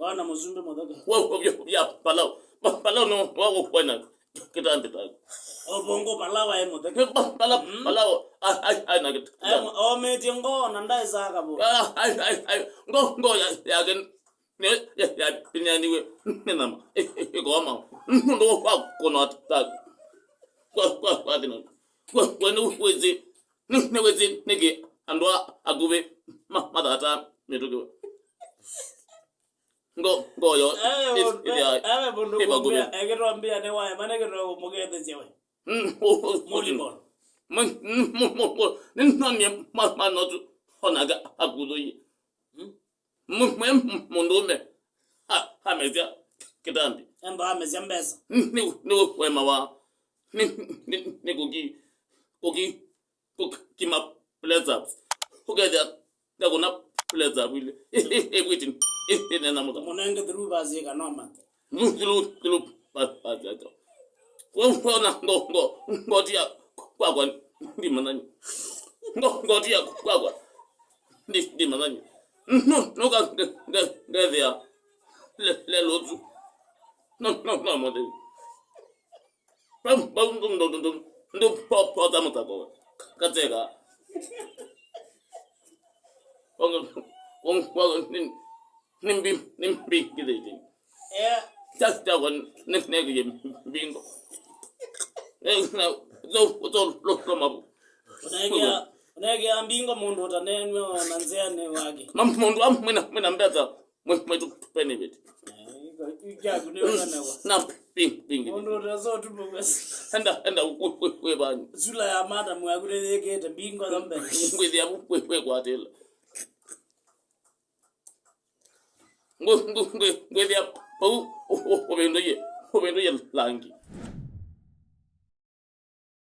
Bana muzumbe modaka. Wo ya palau. Palau no wa kwena. Kitambi ta. Obongo palawa e modaka. Palau. Ai na git. O metingo nanda isaka bo. Ai. Ngo ya gen. Ne ya pinyani we. Nenama. Go ma. Ndo wa kono ta. Kwa dino. Kwa no wezi. Ne wezi nege andwa agube madata metugo. Ngo yo. Ave bondo kumbia. Egero ambia ne wae. Manege ro mugete jewe. Molibon. Nani manotu honaga agudo yi. Mundume. Hamezia kitambi. Endo hamezia mbesa. Ni wema wa. Ni kuki kima pleasure. Kugeza kuna pleasure wile. Everything. Nena muda. Munenge through bazika no man. Through bazika. Wona ngo dia kwa ndi manani. Ngo dia kwa ndi manani. No ga dia. Le lozu. No mode. Bam ndo pop da mutako. Katega. Nimbi kidete. Just that one next bingo. Unege ambingo mundu utanenwe nanzea ne wage. Mundu mwina mbeza mwetu benefit. Igagu ne wana wa. Na bingi. Mundu utazo tupo kwesi. Enda we bani. Zula ya mada mwagule yeke bingo zambe. Ngwezi ya we kwatela. Ngwezi ya pau obendo ye langi.